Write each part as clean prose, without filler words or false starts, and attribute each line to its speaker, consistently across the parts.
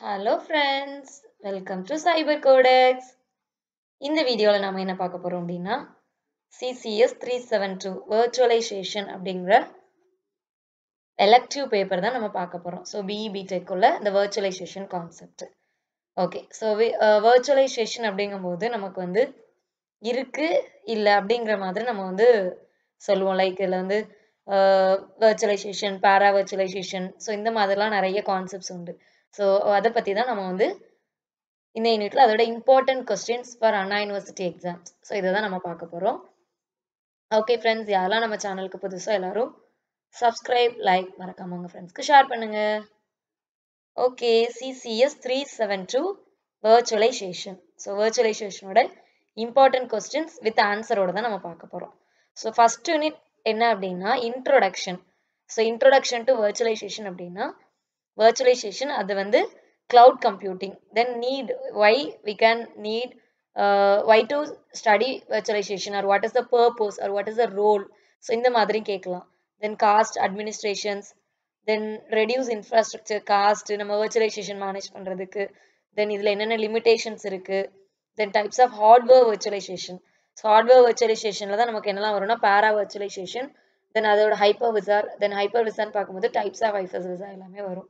Speaker 1: Hello friends, welcome to Cyber Codex. இந்த வீடியோல நாம என்ன பார்க்க போறோம் அப்படின்னா CCS 372 virtualization அப்படிங்கிற elective paper தான் நம்ம பார்க்க போறோம். So BE BTech உள்ள இந்த virtualization concept. Okay, so virtualization அப்படிங்கும்போது நமக்கு வந்து இருக்கு இல்ல அப்படிங்கிற மாதிரி நம்ம வந்து சொல்லுவோம். லைக் இதுல வந்து virtualization, para virtualization, so இந்த மாதிரிலாம் நிறைய கான்செப்ட்ஸ் உண்டு. ஸோ அதை பத்தி தான் நம்ம வந்து இந்த யூனிட்ல அதோட important questions for Anna university exams. So இதை தான் நம்ம பார்க்க போறோம். ஓகே ஃப்ரெண்ட்ஸ், யாரெல்லாம் நம்ம சேனலுக்கு புதுசா எல்லாரும் சப்ஸ்கிரைப், லைக் மறக்காம உங்க ஃப்ரெண்ட்ஸ்க்கு ஷேர் பண்ணுங்க. Okay, CCS 372 virtualization. ஸோ virtualizationோட இம்பார்ட்டன்ட் கொஸ்டின்ஸ் வித் ஆன்சரோட தான் நம்ம பார்க்க போறோம். ஸோ ஃபர்ஸ்ட் யூனிட் என்ன அப்படின்னா introduction. So introduction to virtualization அப்படின்னா virtualization அது வந்து cloud computing, then need why we can need why to study virtualization or what is the purpose or what is the role. So இந்த மாதிரி கேட்கலாம். Then cost, administrations, then reduce infrastructure cost நம்ம virtualization manage பண்றதுக்கு, then இதுல என்னென்ன limitations இருக்கு, then types of hardware virtualization. So hardware virtualizationல தான் நமக்கு என்னெல்லாம் வரும்னா para virtualization, then அதோட hypervisor, then hypervisor பார்க்கும்போது types of hypervisor எல்லாமே வரும்.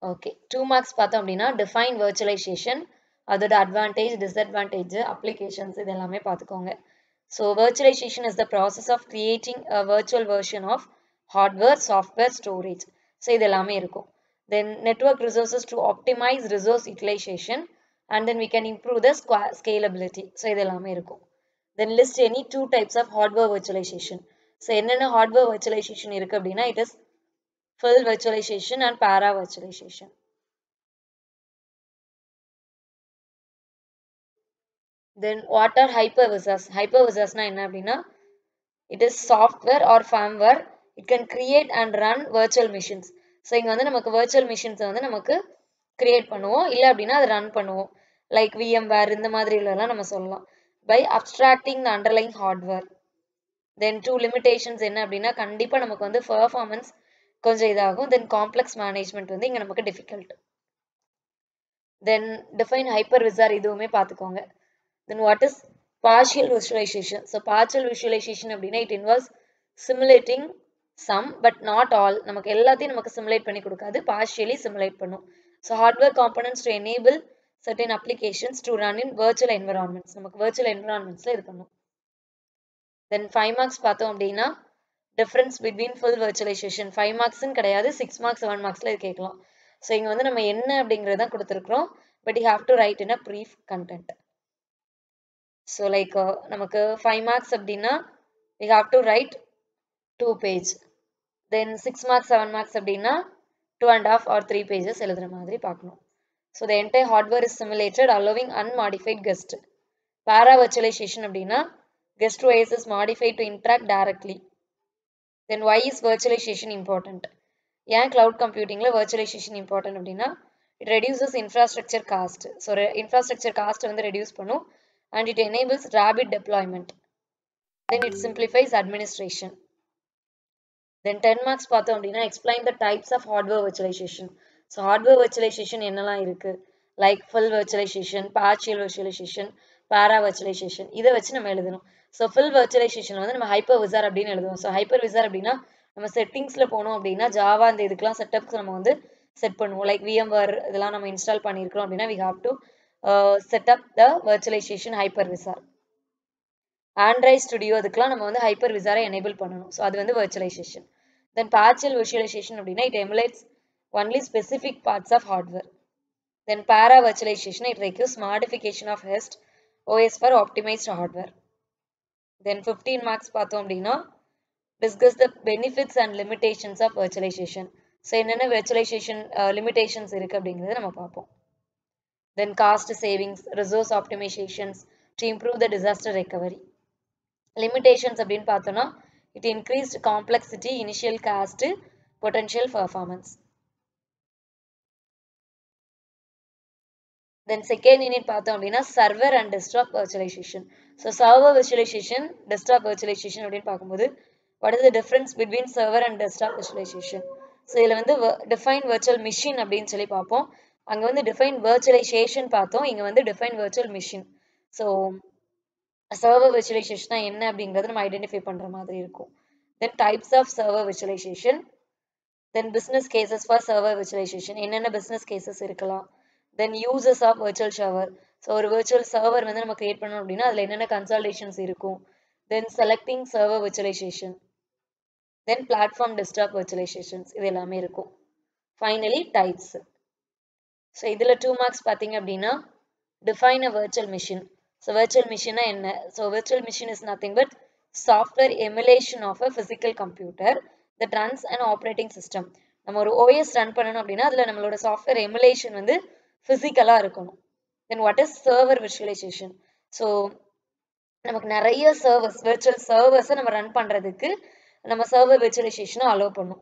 Speaker 1: ஓகே, 2 மார்க்ஸ் பார்த்தோம் அப்படின்னா டிஃபைன் virtualization, அதோட அட்வான்டேஜ், டிஸ்அட்வான்டேஜ், அப்ளிகேஷன்ஸ் இது எல்லாமே பார்த்துக்கோங்க. So virtualization is the process of creating a virtual version of hardware, software, storage. So இது எல்லாமே இருக்கும். Then network resources to optimize resource utilization and then we can improve the scalability. So இது எல்லாமே இருக்கும். Then list any two types of hardware virtualization. So என்னென்ன hardware virtualization இருக்கு அப்படின்னா it is full virtualization and para virtualization. Then what are hypervisors? Hypervisors na enna appadina it is software or firmware, it can create and run virtual machines. So inga vandu namakku virtual machines vandu namakku create பண்ணுவோம், இல்ல அப்படின்னா அதை run பண்ணுவோம். Like VMware இந்த மாதிரி எல்லாம் நம்ம சொல்லலாம். By abstracting the underlying hardware. Then two limitations என்ன அப்படின்னா கண்டிப்பா நமக்கு வந்து performance கொஞ்சம் இதாகும். Then complex management வந்து இங்க நமக்கு difficult. Then define hypervisor இதுவுமே பார்த்துக்கோங்க. Then what is partial visualization? So partial visualization அப்படின்னா it involves simulating some but not all. நமக்கு எல்லாத்தையும் நமக்கு simulate பண்ணி கொடுக்காது, partially simulate பண்ணும். So hardware components to enable certain applications to run in virtual environments. நமக்கு virtual environmentsல இது பண்ணும். Then 5 marks பார்த்தோம் அப்படின்னா difference between full virtualization. 5 marksன்னு கிடையாது, 6 marks 7 marksல இது கேட்கலாம். ஸோ இங்க வந்து நம்ம என்ன அப்படிங்கிறது தான் கொடுத்துருக்கிறோம், but you have to write in a brief content. So like நமக்கு 5 marks அப்படின்னா we have to write 2 page. Then 6 marks 7 marks அப்படின்னா 2.5 or 3 pages எழுதுற மாதிரி பார்க்கணும். So the entire hardware is simulated allowing unmodified guest. Para virtualization அப்படின்னா guest OS is modified to interact directly. Then why is virtualization important? ஏன் cloud computingல virtualization important அப்படின்னா it reduces infrastructure cost. So infrastructure cost வந்து reduce பண்ணும் and it enables rapid deployment. Then it simplifies administration. Then 10 marks பார்த்தோம் அப்படின்னா explain the types of hardware virtualization. So hardware virtualization என்னெல்லாம் இருக்கு, like full virtualization, partial virtualization, para virtualization, இதை வச்சு நம்ம எழுதணும். So full virtualization வந்து நம்ம hypervisor அப்படின்னு எழுதுவோம். So hypervisor அப்படின்னா நம்ம செட்டிங்ஸ்ல போனோம் அப்படின்னா ஜாவா அந்த இதுக்கெல்லாம் செட்டப்ஸ் நம்ம வந்து செட் பண்ணுவோம். லைக் VMware இதெல்லாம் நம்ம இன்ஸ்டால் பண்ணியிருக்கிறோம் அப்படின்னா we have to set up the virtualization hypervisor. Android Studio அதுக்கெல்லாம் நம்ம வந்து hypervisor enable பண்ணணும். ஸோ அது வந்து virtualization. Then partial visualization அப்படின்னா it emulates only specific parts of hardware. Then para virtualization it requires modification of host OS for optimized hardware. Then 15 marks பார்த்தோம் அப்படின்னா discuss the benefits and limitations of virtualization. So என்னென்ன virtualization limitations இருக்கு அப்படிங்கிறத நம்ம பார்ப்போம். Then cost savings, resource optimizations to improve the disaster recovery. Limitations அப்படின்னு பார்த்தோம்னா it increased complexity, initial cost, potential performance. Then second unit பார்த்தோம் அப்படின்னா server and desktop virtualization. So server virtualization, desktop virtualization அப்படின்னு பார்க்கும்போது what is the difference between server and desktop virtualization? So இதில் வந்து define virtual machine அப்படின்னு சொல்லி பார்ப்போம். அங்கே வந்து டிஃபைன் வர்ச்சுவலைசேஷன் பார்த்தோம், இங்கே வந்து define virtual machine. So server virtualization என்ன அப்படிங்கிறது நம்ம ஐடென்டிஃபை பண்ணுற மாதிரி இருக்கும். Then types of server virtualization, then business cases for server virtualization, என்னென்ன பிஸ்னஸ் கேசஸ் இருக்கலாம். Then uses of virtual server, so ஒரு வர்ச்சுவல் சர்வர் வந்து நம்ம கிரியேட் பண்ணோம் அப்படின்னா அதில் என்னென்ன கன்சல்டேஷன்ஸ் இருக்கும். Then selecting server virtualization, then platform desktop virtualizations, இது எல்லாமே இருக்கும். Finally types. ஸோ இதில் 2 மார்க்ஸ் பார்த்தீங்க அப்படின்னா define a virtual machine. So virtual மிஷினா என்ன? So virtual machine is nothing but software emulation of a physical computer that runs and operating system. நம்ம ஒரு ஓஎஸ் ரன் பண்ணணும் அப்படின்னா அதில் நம்மளோட சாஃப்ட்வேர் எமுலேஷன் வந்து ஃபிசிக்கலாக இருக்கணும். தென் what is server virtualization? So நமக்கு நிறைய சர்வர்ஸ், விர்ச்சுவல் சர்வர்ஸை நம்ம ரன் பண்ணுறதுக்கு நம்ம சர்வர் விர்ச்சுவலைசேஷனை அலோவ் பண்ணும்,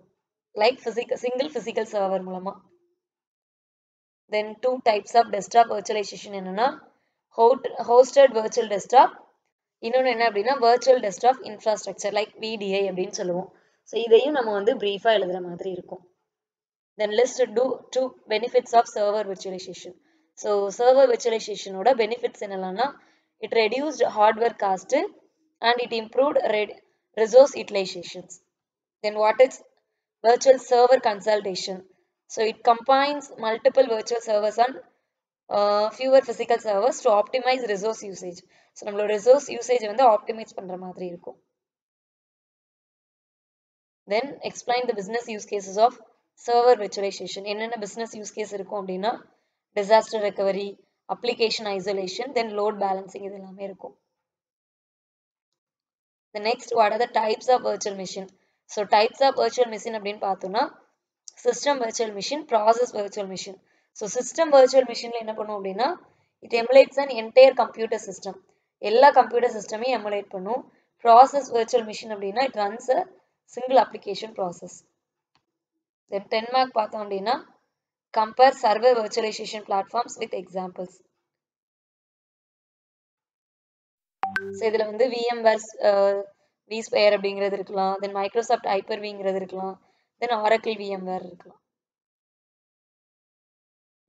Speaker 1: லைக் சிங்கிள் ஃபிசிக்கல் சர்வர் மூலமாக. தென் 2 டைப்ஸ் ஆஃப் டெஸ்க்டாப் விர்ச்சுவலைசேஷன் என்னன்னா ஹோஸ்டட் விர்ச்சுவல் டெஸ்க்டாப், இன்னொன்று என்ன அப்படின்னா virtual desktop infrastructure like VDI அப்படின்னு சொல்லுவோம். ஸோ இதையும் நம்ம வந்து ப்ரீஃபாக எழுதுகிற மாதிரி இருக்கும். Then list two benefits of server virtualization. So server விர்ச்சுவலைசேஷனோட பெனிஃபிட்ஸ் என்னென்னா it reduced hardware cost and it improved resource utilizations. Then what is virtual server consolidation? So it combines multiple virtual servers on fewer physical servers to optimize resource usage. So நம்மளோட resource usage வந்து optimize பண்ற மாதிரி இருக்கும். Then explain the business use cases of server virtualization. என்னென்ன business use case இருக்கும் அப்படின்னா disaster recovery, application isolation, then load balancing, இது எல்லாமே இருக்கும். The next, what are the types of virtual machine? So types of virtual machine அப்படின்னு பார்த்தோம்னா system virtual machine, process virtual machine. So system virtual machineல என்ன பண்ணும் அப்படின்னா it emulates an entire computer system. எல்லா computer systemையும் emulate பண்ணும். Process virtual machine அப்படின்னா it runs a single application process. Then 10 mark பார்த்தோம் அப்படின்னா compare server virtualization platforms with examples. So இதில் வந்து VMware vSphere அப்படிங்கிறது இருக்கலாம், தென் மைக்ரோசாஃப்ட் ஹைப்பர்-விங்கிறது இருக்கலாம், தென் ஆரக்கிள் VMware இருக்கலாம்.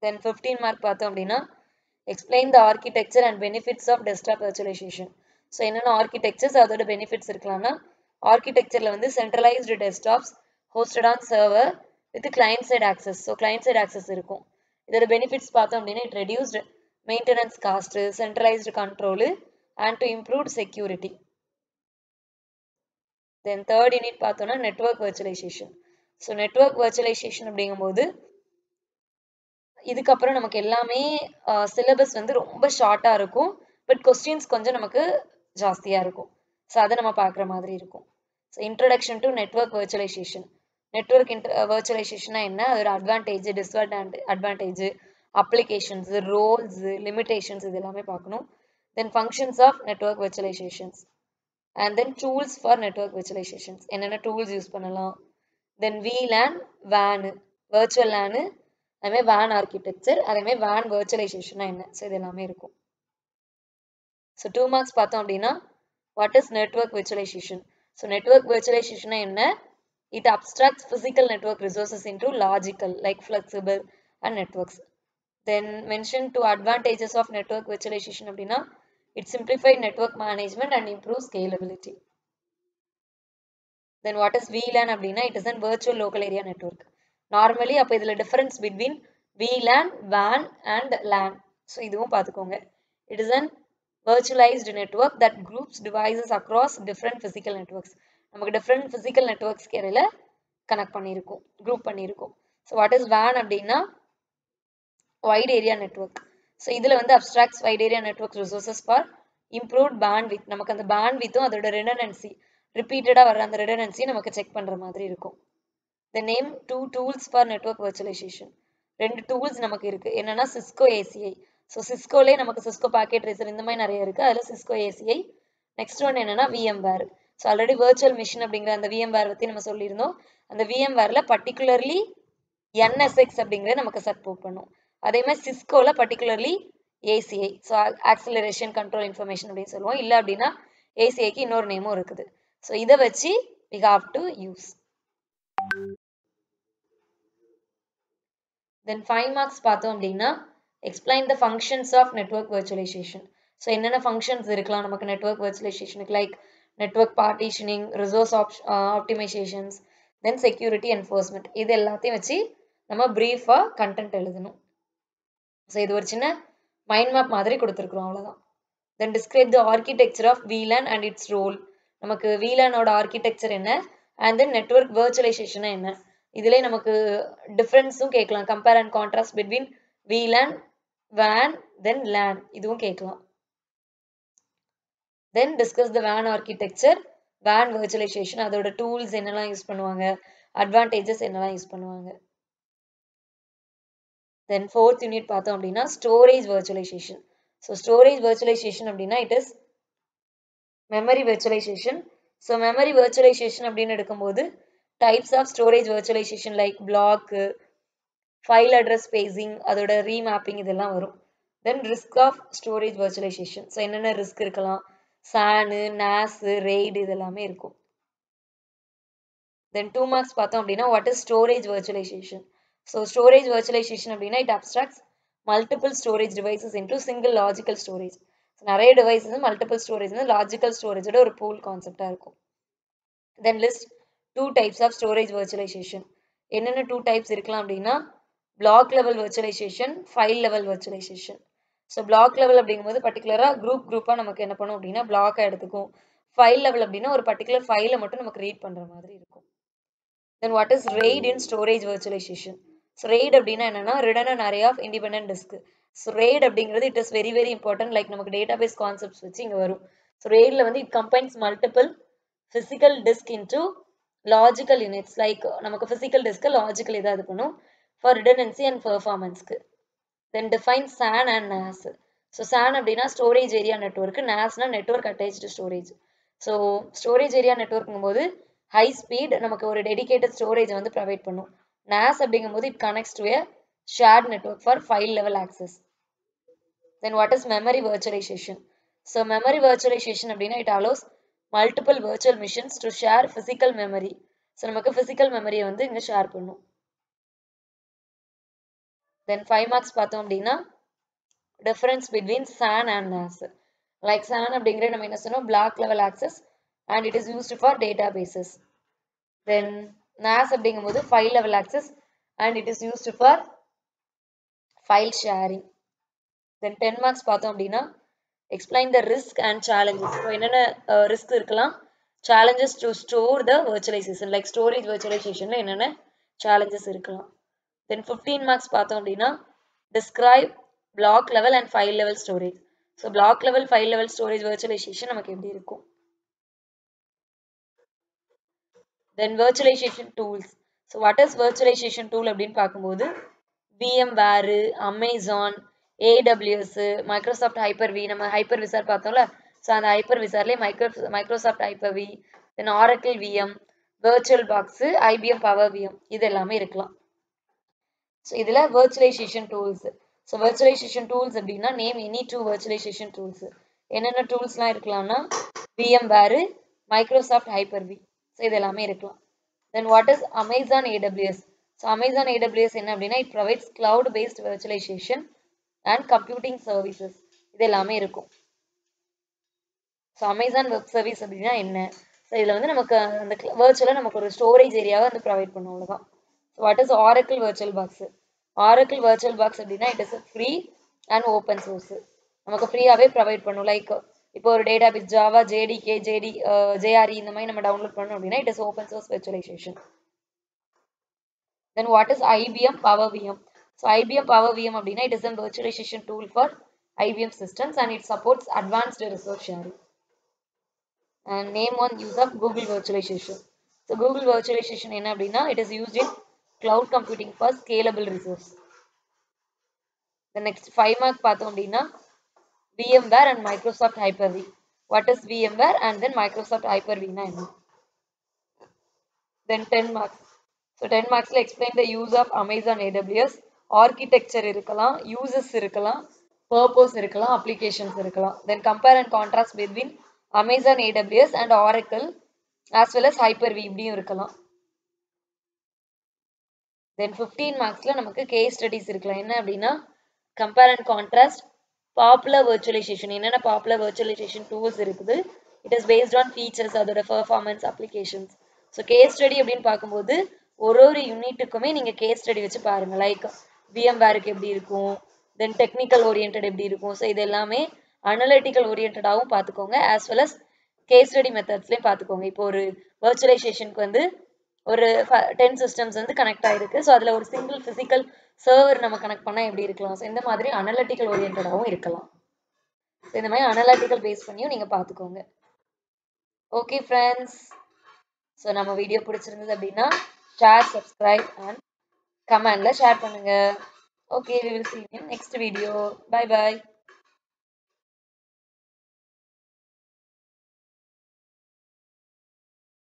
Speaker 1: தென் 15 மார்க் பார்த்தோம் அப்படின்னா explain the architecture and benefits of desktop virtualization. So என்னென்ன ஆர்கிடெக்சர்ஸ் அதோட பெனிஃபிட்ஸ் இருக்கலாம்னா ஆர்கிடெக்சரில் வந்து centralized desktops hosted on server with client side access. So client side access இருக்கும். இதோட பெனிஃபிட்ஸ் பார்த்தோம் அப்படின்னா it reduced maintenance cost, centralized control and to improve security. Then third unit பார்த்தோம்னா network virtualization. So network virtualization அப்படிங்கும்போது இதுக்கப்புறம் நமக்கு எல்லாமே syllabus வந்து ரொம்ப ஷார்ட்டாக இருக்கும், பட் கொஸ்டின்ஸ் கொஞ்சம் நமக்கு ஜாஸ்தியாக இருக்கும். ஸோ அதை நம்ம பார்க்குற மாதிரி இருக்கும். So introduction to network virtualization. Network விர்ச்சுவலைசேஷனா என்ன, அதோட advantage, disadvantage, applications, roles, limitations, இது எல்லாமே பார்க்கணும். Then functions of network virtualizations and then tools for network virtualizations. என்னென்ன tools யூஸ் பண்ணலாம். Then VLAN, WAN, virtual LAN, அதே WAN architecture, அதே WAN virtualization என்ன, ஸோ இது எல்லாமே இருக்கும். ஸோ 2 மார்க்ஸ் பார்த்தோம் அப்படின்னா what is network virtualization? So network virtualization என்ன, it abstracts physical network resources into logical like flexible and networks. Then mention 2 advantages of network virtualization அப்படின்னா it simplified network management and improves scalability. Then what is VLAN அப்படின்னா it is a virtual local area network. Normally அப்போ இதில் difference between VLAN, WAN and LAN. So இதுவும் பார்த்துக்கோங்க. It is a virtualized network that groups devices across different physical networks. நமக்கு different physical networks இடையில connect பண்ணியிருக்கும், group பண்ணியிருக்கும். So what is WAN அப்படின்னா wide area network. ஸோ இதில் வந்து abstracts wide area network resources for improved bandwidth. நமக்கு அந்த bandwidthும் அதோட redundancy, ரிப்பீட்டடாக வர அந்த redundancy நமக்கு செக் பண்ணுற மாதிரி இருக்கும். The name 2 tools for network virtualization. 2 tools நமக்கு இருக்குது. என்னென்னா சிஸ்கோ ACI. ஸோ சிஸ்கோலே நமக்கு சிஸ்கோ பாக்கெட் ட்ரேசர் இந்த மாதிரி நிறைய இருக்குது, அதில் சிஸ்கோ ACI. நெக்ஸ்ட் ஒன் என்னென்னா VMware. So already virtual machine அப்படிங்கிற அந்த VMware பற்றி நம்ம சொல்லியிருந்தோம். அந்த VMwareல பர்டிகுலர்லி NSX அப்படிங்கிறத நமக்கு சப்போர்ட் பண்ணும். அதே மாதிரி சிஸ்கோவில் particularly ACI, so acceleration control information அப்படின்னு சொல்லுவோம். இல்லை அப்படின்னா ACIக்கு இன்னொரு நேமும் இருக்குது. ஸோ இதை வச்சு we have to use. Then 5 marks பார்த்தோம் அப்படின்னா explain the functions of network virtualization. So என்னென்ன ஃபங்க்ஷன்ஸ் இருக்கலாம் நமக்கு நெட்வொர்க் virtualizationக்கு like network partitioning resource optimizations then security enforcement இது எல்லாத்தையும் வச்சு நம்ம ப்ரீஃபாக கண்டென்ட் எழுதணும். ஸோ இது ஒரு சின்ன மைண்ட் மேப் மாதிரி கொடுத்துருக்குறோம் அவ்வளோதான். Then describe the architecture of VLAN and its role. நமக்கு VLANஓட ஆர்கிடெக்சர் என்ன அண்ட் தென் நெட்வொர்க் virtualization என்ன, இதிலே நமக்கு டிஃப்ரென்ஸும் கேட்கலாம். Compare and contrast between VLAN, WAN, then LAN இதுவும் கேட்கலாம். Then discuss the WAN architecture, WAN virtualization அதோட டூல்ஸ் என்னெல்லாம் யூஸ் பண்ணுவாங்க, அட்வான்டேஜஸ் என்னெல்லாம் யூஸ் பண்ணுவாங்க. தென் 4th யூனிட் பார்த்தோம் அப்படின்னா storage virtualization. So storage virtualization அப்படின்னா it is memory virtualization. So memory virtualization அப்படின்னு எடுக்கும்போது types of storage virtualization like block, file address spacing, அதோட ரீமேப்பிங் இதெல்லாம் வரும். Then risk of storage virtualization. So என்னென்ன risk இருக்கலாம், சானு, நாஸு, ரெய்டு இதெல்லாமே இருக்கும். தென் 2 மார்க்ஸ் பார்த்தோம் அப்படின்னா what is storage virtualization. So storage virtualization அப்படின்னா it abstracts multiple storage devices into single logical storage. நிறைய டிவைசஸ் மல்டிபிள் ஸ்டோரேஜ் வந்து லாஜிக்கல் ஸ்டோரேஜோட ஒரு பூல் கான்செப்டாக இருக்கும். Then list 2 types of storage virtualization. என்னென்ன 2 டைப்ஸ் இருக்கலாம் அப்படின்னா block level virtualization, file level virtualization. So block level அப்படிங்கும்போது பர்டிகுலராக குரூப்பாக நமக்கு என்ன பண்ணும் அப்படின்னா பிளாக்காக எடுத்துக்கும். ஃபைல் லெவல் அப்படின்னா ஒரு பர்டிகுலர் ஃபைலை மட்டும் நமக்கு ரீட் பண்ணுற மாதிரி இருக்கும். Then what is RAID in storage virtualization. So RAID அப்படின்னா என்னன்னா redundant array of independent disk. ஸோ RAID அப்படிங்கிறது இட் இஸ் வெரி வெரி இம்பார்ட்டன்ட். லைக் நமக்கு டேட்டாபேஸ் கான்செப்ட்ஸ் வச்சு இங்கே வரும். ஸோ RAIDல வந்து it combines multiple physical disk into logical units. லைக் நமக்கு physical disk லாஜிக்கல் இதாக இது பண்ணும் for redundancy and performanceக்கு. Then define SAN and NAS. So SAN அப்படின்னா storage area network, NASனா network attached storage. So storage area நெட்வொர்க்குங்கும் போது ஹை ஸ்பீட் நமக்கு ஒரு டெடிகேட்டட் ஸ்டோரேஜ் வந்து ப்ரொவைட் பண்ணும். NAS அப்படிங்கும்போது it connects to a shared network for file level access. Then what is memory virtualization? So memory virtualization அப்படின்னா it allows multiple virtual machines to share physical memory. So நமக்கு physical memory வந்து இங்கே share பண்ணும். Then 5 marks பார்த்தோம் அப்படின்னா difference between SAN and NAS. Like SAN அப்படிங்கிற நம்ம என்ன சொன்னோம் block level access and it is used for databases. Then NAS அப்படிங்கும்போது file level access and it is used for file sharing. Then 10 marks பார்த்தோம் அப்படின்னா explain the risk and challenges. So என்னென்ன risk இருக்கலாம், challenges to store the virtualization like storage virtualizationல என்னென்ன challenges இருக்கலாம். Then 15 marks பார்த்தோம் அப்படின்னா describe block level and file level storage. So block level, file level storage virtualization நமக்கு எப்படி இருக்கும். Then virtualization tools. So what is virtualization tool அப்படின்னு பார்க்கும்போது VMware, Amazon, AWS, Microsoft Hyper-V, நம்ம Hyper-V பார்த்தோம்ல, ஸோ அந்த Hyper-V Microsoft Hyper-V, then Oracle VM, VirtualBox, IBM Power VM இது எல்லாமே இருக்கலாம். ஸோ இதில் virtualization tools. So virtualization tools அப்படின்னா நேம் எனி 2 virtualization tools. என்னென்ன டூல்ஸ்லாம் இருக்கலாம்னா VMware, Microsoft Hyper-V, ஸோ இது எல்லாமே இருக்கலாம். Then what is Amazon AWS? So Amazon AWS என்ன அப்படின்னா it provides cloud based virtualization and computing services. இது எல்லாமே இருக்கும். ஸோ Amazon Web Service அப்படின்னா என்ன, ஸோ இதில் வந்து நமக்கு அந்த virtual நமக்கு ஒரு ஸ்டோரேஜ் ஏரியாவை வந்து ப்ரொவைட் பண்ணும் அவ்வளோதான். So what is Oracle VirtualBox? Oracle VirtualBox அப்படின்னா it is free and open source. நமக்கு ஃப்ரீயாகவே ப்ரொவைட் பண்ணும். லைக் இப்போ ஒரு டேட்டாபேஸ் ஜாவா, JDK, JRE இந்த மாதிரி நம்ம டவுன்லோட் பண்ணணும் அப்படின்னா it is open source virtualization. Then what is IBM Power VM? So IBM Power VM அப்படின்னா it is a virtualization tool for IBM systems and it supports advanced resource sharing. And name one use of Google virtualization. So Google virtualization என்ன அப்படின்னா it is used in cloud computing for scalable resource. The next 5 mark பார்த்தோம் அப்படின்னா VMware and Microsoft Hyper-V. What is VMware and then Microsoft Hyper-V னா என்ன? Then 10 marks. So 10 marksல explain the use of Amazon AWS. Architecture இருக்கலாம், uses இருக்கலாம், purpose இருக்கலாம், applications இருக்கலாம். Then compare and contrast between Amazon AWS and Oracle as well as Hyper-V இப்படியும் இருக்கலாம். தென் 15 மார்க்ஸ்ல நமக்கு case studies இருக்கலாம். என்ன அப்படின்னா compare and contrast popular virtualization. என்னென்ன பாப்புலர் virtualization டூல்ஸ் இருக்குது, it is based on features, அதோட performance, applications. So case study அப்படின்னு பார்க்கும்போது ஒரு யூனிட்டுக்குமே நீங்கள் கேஸ் ஸ்டடி வச்சு பாருங்கள். லைக் VMwareக்கு எப்படி இருக்கும், தென் டெக்னிக்கல் ஓரியன்ட் எப்படி இருக்கும். ஸோ இது எல்லாமே அனலிட்டிக்கல் ஓரியன்டாகவும் பார்த்துக்கோங்க, as well as case study மெத்தட்ஸ்லேயும் பார்த்துக்கோங்க. இப்போ ஒரு வர்ச்சுவலைசேஷனுக்கு வந்து ஒரு 10 சிஸ்டம்ஸ் வந்து கனெக்ட் ஆகிருக்கு. ஸோ அதில் ஒரு சிங்கிள் ஃபிசிக்கல் சர்வர் நம்ம கனெக்ட் பண்ணால் எப்படி இருக்கலாம். ஸோ இந்த மாதிரி அனலிட்டிக்கல் ஓரியன்டாகவும் இருக்கலாம். ஸோ இந்த மாதிரி அனலிட்டிக்கல் பேஸ் பண்ணியும் நீங்கள் பார்த்துக்கோங்க. ஓகே ஃப்ரெண்ட்ஸ், ஸோ நம்ம வீடியோ பிடிச்சிருந்தது அப்படின்னா ஷேர், சப்ஸ்கிரைப் அண்ட் கமெண்ட்ல ஷேர் பண்ணுங்க. Okay, we will see you in next video. Bye bye.